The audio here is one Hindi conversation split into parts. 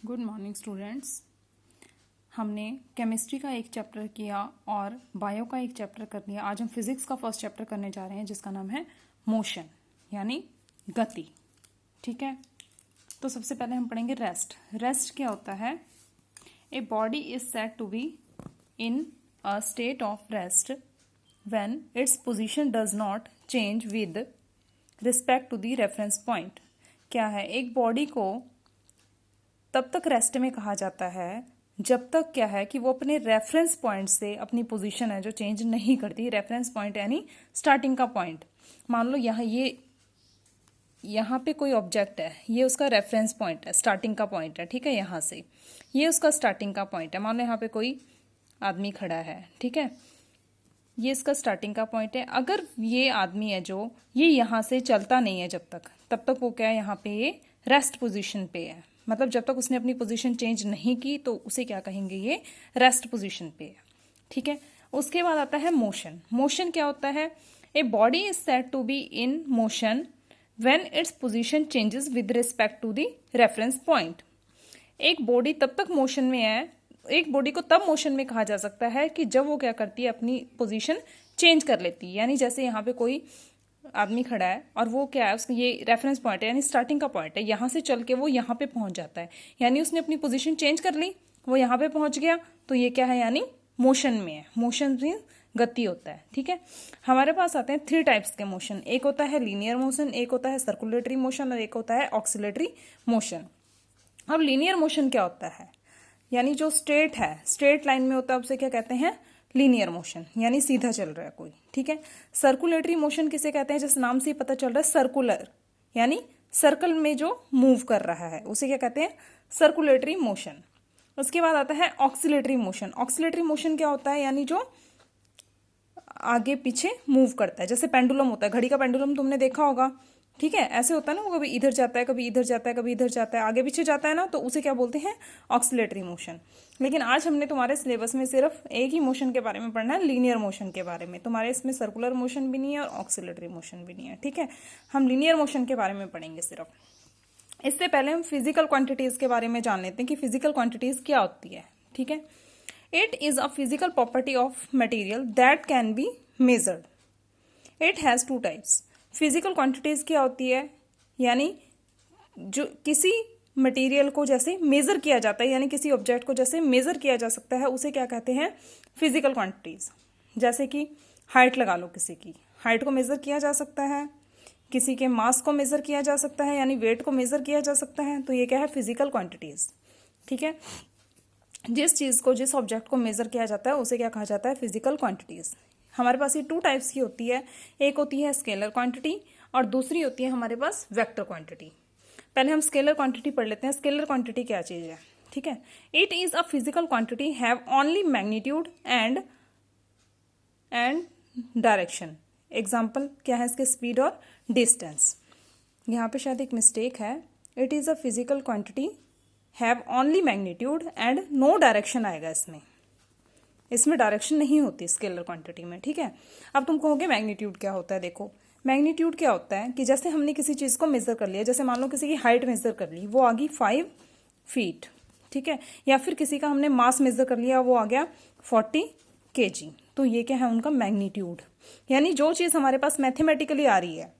Good morning students. हमने केमिस्ट्री का एक चैप्टर किया और बायो का एक चैप्टर कर लिया। आज हम फिजिक्स का फर्स्ट चैप्टर करने जा रहे हैं जिसका नाम है मोशन यानी गति। ठीक है, तो सबसे पहले हम पढ़ेंगे रेस्ट। रेस्ट क्या होता है? A body is said to be in a state of rest when its position does not change with respect to the reference point. क्या है? एक बॉडी को तब तक रेस्ट में कहा जाता है जब तक क्या है कि वो अपने रेफरेंस पॉइंट से अपनी पोजीशन है जो चेंज नहीं करती। रेफरेंस पॉइंट यानी स्टार्टिंग का पॉइंट। मान लो यहाँ पे कोई ऑब्जेक्ट है, ये उसका रेफरेंस पॉइंट है, स्टार्टिंग का पॉइंट है। ठीक है, यहाँ से ये उसका स्टार्टिंग का पॉइंट है। मान लो यहाँ पे कोई आदमी खड़ा है, ठीक है, ये इसका स्टार्टिंग का पॉइंट है। अगर ये आदमी है जो ये यहाँ से चलता नहीं है जब तक, तब तक वो क्या है, यहाँ पे ये रेस्ट पोजीशन पे है। मतलब जब तक उसने अपनी पोजीशन चेंज नहीं की तो उसे क्या कहेंगे, ये रेस्ट पोजीशन पे है। ठीक है, उसके बाद आता है मोशन। मोशन क्या होता है? A body is said to be in motion when its position changes with respect to the reference point. एक बॉडी तब तक मोशन में है, एक बॉडी को तब मोशन में कहा जा सकता है कि जब वो क्या करती है, अपनी पोजीशन चेंज कर लेती है। यानी जैसे यहाँ पे कोई आदमी खड़ा है और वो क्या है, उसका ये रेफरेंस पॉइंट है यानी स्टार्टिंग का पॉइंट है, यहाँ से चल के वो यहाँ पे पहुंच जाता है, यानी उसने अपनी पोजीशन चेंज कर ली, वो यहाँ पे पहुंच गया, तो ये क्या है, यानी मोशन में है। मोशन में गति होता है। ठीक है, हमारे पास आते हैं 3 टाइप्स के मोशन। एक होता है लीनियर मोशन, एक होता है सर्कुलेटरी मोशन और एक होता है ऑक्सिलेटरी मोशन। अब लीनियर मोशन क्या होता है? यानी जो स्ट्रेट है, स्ट्रेट लाइन में होता है, उसे क्या कहते हैं, लीनियर मोशन, यानी सीधा चल रहा है कोई। ठीक है, सर्कुलेटरी मोशन किसे कहते हैं? जिस नाम से ही पता चल रहा है, सर्कुलर यानी सर्कल में जो मूव कर रहा है उसे क्या कहते हैं, सर्कुलेटरी मोशन। उसके बाद आता है ऑक्सिलेटरी मोशन। ऑक्सिलेटरी मोशन क्या होता है? यानी जो आगे पीछे मूव करता है, जैसे पेंडुलम होता है, घड़ी का पेंडुलम तुमने देखा होगा। ठीक है, ऐसे होता है ना, वो कभी इधर जाता है, कभी इधर जाता है, कभी इधर जाता है, आगे पीछे जाता है ना, तो उसे क्या बोलते हैं, ऑक्सिलेटरी मोशन। लेकिन आज हमने तुम्हारे सिलेबस में सिर्फ एक ही मोशन के बारे में पढ़ना है, लीनियर मोशन के बारे में। तुम्हारे इसमें सर्कुलर मोशन भी नहीं है और ऑक्सिलेटरी मोशन भी नहीं है। ठीक है, हम लीनियर मोशन के बारे में पढ़ेंगे सिर्फ। इससे पहले हम फिजिकल क्वांटिटीज के बारे में जान लेते हैं कि फिजिकल क्वांटिटीज क्या होती है। ठीक है, it is a physical property of material that can be measured. It has 2 types. Physical quantities क्या होती है? यानी जो किसी मटेरियल को जैसे मेजर किया जाता है, यानी किसी ऑब्जेक्ट को जैसे मेजर किया जा सकता है, उसे क्या कहते हैं, फिजिकल क्वांटिटीज। जैसे कि हाइट लगा लो, किसी की हाइट को मेजर किया जा सकता है, किसी के मास को मेजर किया जा सकता है, यानी वेट को मेजर किया जा सकता है, तो ये क्या है, फिजिकल क्वांटिटीज। ठीक है, जिस चीज को, जिस ऑब्जेक्ट को मेजर किया जाता है उसे क्या कहा जाता है, फिजिकल क्वांटिटीज। हमारे पास ये 2 टाइप्स की होती है। एक होती है स्केलर क्वांटिटी और दूसरी होती है हमारे पास वेक्टर क्वांटिटी। पहले हम स्केलर क्वांटिटी पढ़ लेते हैं। स्केलर क्वांटिटी क्या चीज है? ठीक है, it is a physical quantity have only magnitude and direction. Example क्या है इसके, स्पीड और डिस्टेंस। यहाँ पे शायद एक मिस्टेक है, it is a physical quantity have only magnitude and no direction आएगा इसमें। इसमें डायरेक्शन नहीं होती स्केलर क्वांटिटी में। ठीक है, अब तुम कहोगे मैग्नीट्यूड क्या होता है? देखो, मैग्नीट्यूड क्या होता है कि जैसे हमने किसी चीज को मेजर कर लिया, जैसे मान लो किसी की हाइट मेजर कर ली, वो आ गई 5 फीट। ठीक है, या फिर किसी का हमने मास मेजर कर लिया, वो आ गया 40 kg। तो ये क्या है, उनका मैग्नीट्यूड। यानी जो चीज हमारे पास मैथमेटिकली आ रही है,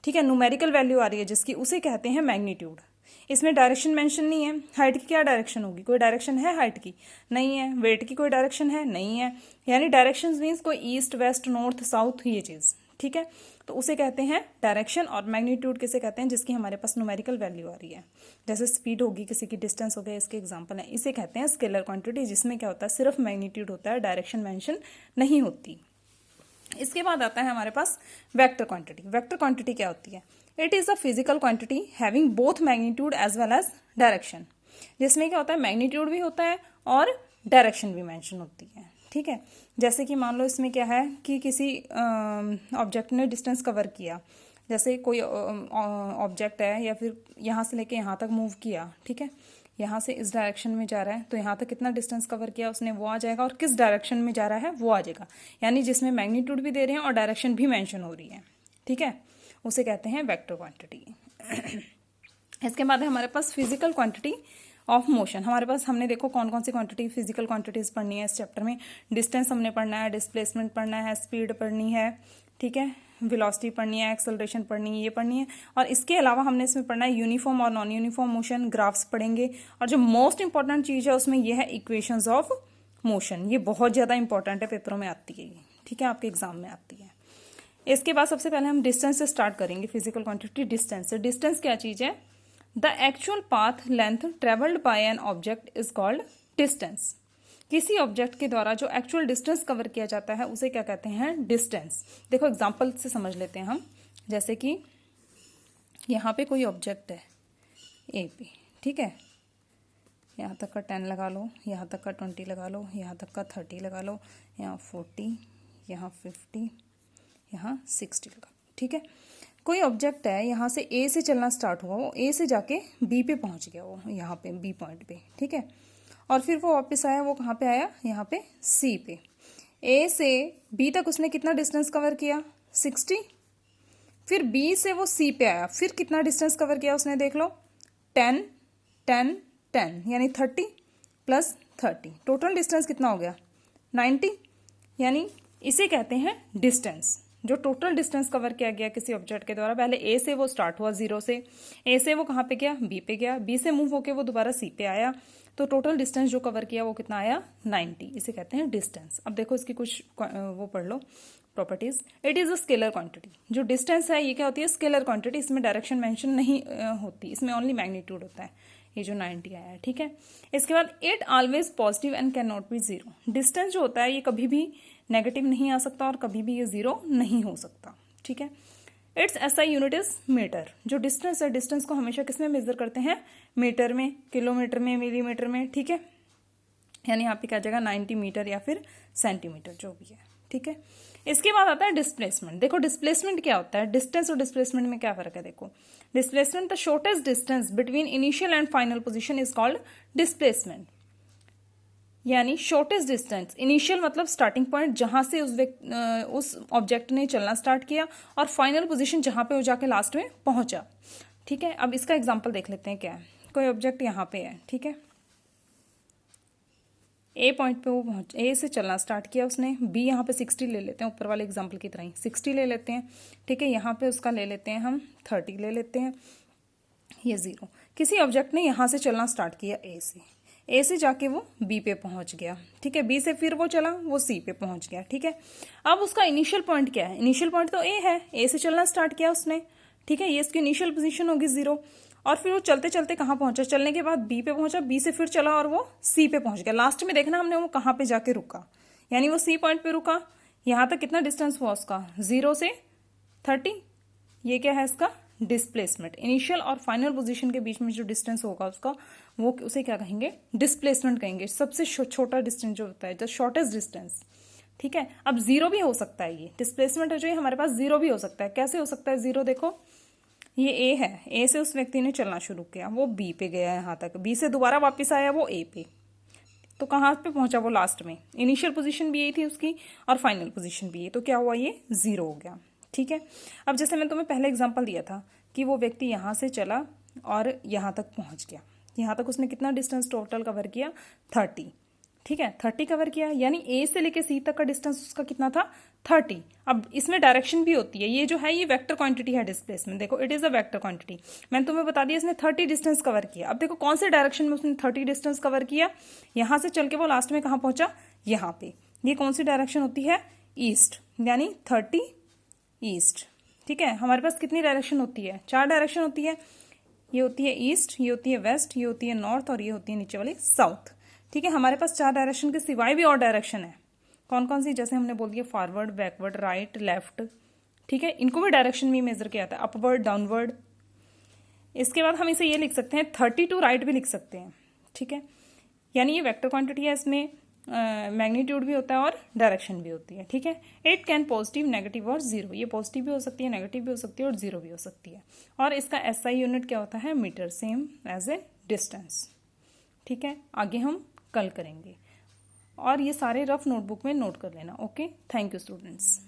ठीक है, न्यूमेरिकल वैल्यू आ रही है जिसकी, उसे कहते हैं मैग्नीट्यूड। इसमें डायरेक्शन मेंशन नहीं है। हाइट की क्या डायरेक्शन होगी? कोई डायरेक्शन है हाइट की? नहीं है। वेट की कोई डायरेक्शन है? नहीं है। यानी डायरेक्शन मीन्स कोई ईस्ट, वेस्ट, नॉर्थ, साउथ, ये चीज। ठीक है, तो उसे कहते हैं डायरेक्शन। और मैग्नीट्यूड किसे कहते हैं? जिसकी हमारे पास न्यूमेरिकल वैल्यू आ रही है, जैसे स्पीड होगी, किसी की डिस्टेंस हो गया, इसके एग्जाम्पल है। इसे कहते हैं स्केलर क्वांटिटी, जिसमें क्या होता है, सिर्फ मैग्नीट्यूड होता है, डायरेक्शन मेंशन नहीं होती। इसके बाद आता है हमारे पास वेक्टर क्वांटिटी। वेक्टर क्वांटिटी क्या होती है? It is a physical quantity having both magnitude as well as direction. जिसमें क्या होता है, मैग्नीट्यूड भी होता है और डायरेक्शन भी मेंशन होती है। ठीक है, जैसे कि मान लो इसमें क्या है कि किसी ऑब्जेक्ट ने डिस्टेंस कवर किया, जैसे कोई ऑब्जेक्ट है या फिर यहाँ से लेके यहाँ तक मूव किया। ठीक है, यहाँ से इस डायरेक्शन में जा रहा है, तो यहाँ तक कितना डिस्टेंस कवर किया उसने, वो आ जाएगा, और किस डायरेक्शन में जा रहा है वो आ जाएगा। यानी जिसमें मैग्नीट्यूड भी दे रहे हैं और डायरेक्शन भी मेंशन हो रही है। ठीक है, उसे कहते हैं वेक्टर क्वांटिटी। इसके बाद है हमारे पास फिजिकल क्वांटिटी ऑफ मोशन। हमारे पास हमने देखो कौन कौन सी क्वांटिटी फिजिकल क्वांटिटीज पढ़नी है इस चैप्टर में। डिस्टेंस हमने पढ़ना है, डिस्प्लेसमेंट पढ़ना है, स्पीड पढ़नी है, ठीक है, वेलोसिटी पढ़नी है, एक्सेलरेशन पढ़नी है, ये पढ़नी है। और इसके अलावा हमने इसमें पढ़ना है यूनिफॉर्म और नॉन यूनिफॉर्म मोशन, ग्राफ्स पढ़ेंगे। और जो मोस्ट इंपॉर्टेंट चीज़ है उसमें यह है इक्वेशंस ऑफ मोशन। ये बहुत ज़्यादा इंपॉर्टेंट है, पेपरों में आती है ये, ठीक है, आपके एग्जाम में आती है। इसके बाद सबसे पहले हम डिस्टेंस से स्टार्ट करेंगे, फिजिकल क्वांटिटी डिस्टेंस से। डिस्टेंस क्या चीज़ है? The actual path length travelled by an object is called distance. किसी ऑब्जेक्ट के द्वारा जो एक्चुअल डिस्टेंस कवर किया जाता है उसे क्या कहते हैं? डिस्टेंस। देखो एग्जांपल से समझ लेते हैं हम। जैसे कि यहाँ पे कोई ऑब्जेक्ट है ए पे, ठीक है, यहाँ तक का 10 लगा लो, यहाँ तक का 20 लगा लो, यहाँ तक का 30 लगा लो, यहाँ 40, यहाँ 50, यहाँ 60 लगा लो, ठीक है। कोई ऑब्जेक्ट है, यहाँ से ए से चलना स्टार्ट हुआ, वो ए से जाके बी पे पहुंच गया, वो यहाँ पे बी पॉइंट पे, ठीक है। और फिर वो वापस आया, वो कहाँ पे आया? यहाँ पे सी पे। ए से बी तक उसने कितना डिस्टेंस कवर किया? 60। फिर बी से वो सी पे आया, फिर कितना डिस्टेंस कवर किया उसने? देख लो, 10 10 10 यानी 30 प्लस 30, टोटल डिस्टेंस कितना हो गया? 90। यानी इसे कहते हैं डिस्टेंस। जो टोटल डिस्टेंस कवर किया गया किसी ऑब्जेक्ट के द्वारा, पहले ए से वो स्टार्ट हुआ 0 से, ए से वो कहाँ पे गया? बी पे गया, बी से मूव होके वो दोबारा सी पे आया, तो टोटल डिस्टेंस जो कवर किया वो कितना आया? 90। इसे कहते हैं डिस्टेंस। अब देखो इसकी कुछ वो पढ़ लो properties. It is a scalar quantity. जो डिस्टेंस है ये क्या होती है? Scalar quantity. इसमें डायरेक्शन मेंशन नहीं होती, इसमें ओनली मैग्नीट्यूड होता है, ये जो 90 आया है, ठीक है। इसके बाद it always positive and can not be zero. Distance जो होता है ये कभी भी नेगेटिव नहीं आ सकता और कभी भी ये जीरो नहीं हो सकता, ठीक है। Its SI unit is metre. जो डिस्टेंस है, डिस्टेंस को हमेशा किस में मेजर करते हैं? मीटर में, किलोमीटर में, मिलीमीटर में, ठीक है। यानी यहाँ पे क्या जाएगा? 90 मीटर या फिर सेंटीमीटर, जो भी है, ठीक है। इसके बाद आता है डिस्प्लेसमेंट। देखो डिस्प्लेसमेंट क्या होता है? डिस्टेंस और डिस्प्लेसमेंट में क्या फर्क है? देखो, displacement the shortest distance between initial and final position is called displacement. यानी शॉर्टेस्ट डिस्टेंस, इनिशियल मतलब स्टार्टिंग पॉइंट जहां से उस ऑब्जेक्ट ने चलना स्टार्ट किया, और फाइनल पोजीशन जहां पे वो जाके लास्ट में पहुंचा, ठीक है। अब इसका एग्जांपल देख लेते हैं क्या है। कोई ऑब्जेक्ट यहाँ पे है, ठीक है, ए पॉइंट पे वो पहुंच, ए से चलना स्टार्ट किया उसने, बी यहाँ पे 60 ले लेते हैं, ऊपर वाले एग्जांपल की तरह ही 60 ले लेते हैं, ठीक है। यहाँ पे उसका ले लेते हैं हम 30 ले लेते हैं, ये 0। किसी ऑब्जेक्ट ने यहाँ से चलना स्टार्ट किया ए से जाके वो बी पे पहुंच गया, ठीक है। बी से फिर वो चला, वो सी पे पहुंच गया, ठीक है। अब उसका इनिशियल पॉइंट क्या है? इनिशियल पॉइंट तो ए है, ए से चलना स्टार्ट किया उसने, ठीक है, ये इसकी इनिशियल पोजीशन होगी 0। और फिर वो चलते चलते कहाँ पहुंचा? चलने के बाद बी पे पहुंचा, बी से फिर चला और वो सी पे पहुंच गया। लास्ट में देखना हमने वो कहाँ पे जाके रुका, यानी वो सी पॉइंट पे रुका। यहाँ तक कितना डिस्टेंस हुआ उसका? 0 से 30। ये क्या है? इसका डिस्प्लेसमेंट। इनिशियल और फाइनल पोजीशन के बीच में जो डिस्टेंस होगा उसका, वो उसे क्या कहेंगे? डिस्प्लेसमेंट कहेंगे। सबसे छोटा डिस्टेंस जो होता है, द शॉर्टेस्ट डिस्टेंस, ठीक है। अब 0 भी हो सकता है, ये डिस्प्लेसमेंट है जो हमारे पास 0 भी हो सकता है। कैसे हो सकता है 0? देखो, ये ए है, ए से उस व्यक्ति ने चलना शुरू किया, वो बी पे गया, यहाँ तक बी से दोबारा वापस आया वो ए पे, तो कहाँ पे पहुंचा वो? लास्ट में। इनिशियल पोजीशन भी यही थी उसकी और फाइनल पोजीशन भी ये, तो क्या हुआ? ये 0 हो गया, ठीक है। अब जैसे मैं तुम्हें पहले एग्जांपल दिया था कि वो व्यक्ति यहाँ से चला और यहाँ तक पहुंच गया, यहाँ तक उसने कितना डिस्टेंस टोटल कवर किया? 30, ठीक है, 30 कवर किया। यानी ए से लेके सी तक का डिस्टेंस उसका कितना था? 30। अब इसमें डायरेक्शन भी होती है, ये जो है ये वेक्टर क्वांटिटी है डिस्प्लेसमेंट। देखो, it is a vector quantity. मैंने तुम्हें बता दिया इसने 30 डिस्टेंस कवर किया। अब देखो कौन से डायरेक्शन में उसने 30 डिस्टेंस कवर किया? यहां से चल के वो लास्ट में कहाँ पहुंचा? यहाँ पे। ये कौन सी डायरेक्शन होती है? ईस्ट, यानी 30 ईस्ट, ठीक है। हमारे पास कितनी डायरेक्शन होती है? 4 डायरेक्शन होती है। ये होती है ईस्ट, ये होती है वेस्ट, ये होती है नॉर्थ और ये होती है नीचे वाली साउथ, ठीक है। हमारे पास 4 डायरेक्शन के सिवाय भी और डायरेक्शन है। कौन कौन सी? जैसे हमने बोल दिया फॉरवर्ड, बैकवर्ड, राइट, लेफ्ट, ठीक है। इनको भी डायरेक्शन भी मेजर किया जाता है, अपवर्ड, डाउनवर्ड। इसके बाद हम इसे ये लिख सकते हैं 30 टू राइट भी लिख सकते हैं, ठीक है। यानी ये वेक्टर क्वांटिटी है, इसमें मैग्नीट्यूड भी होता है और डायरेक्शन भी होती है, ठीक है। इट कैन पॉजिटिव, नेगेटिव और 0। ये पॉजिटिव भी हो सकती है, नेगेटिव भी हो सकती है और 0 भी हो सकती है। और इसका एसआई यूनिट क्या होता है? Metre, same as a distance, ठीक है। आगे हम कल करेंगे और ये सारे रफ नोटबुक में नोट कर लेना। Okay, thank you students.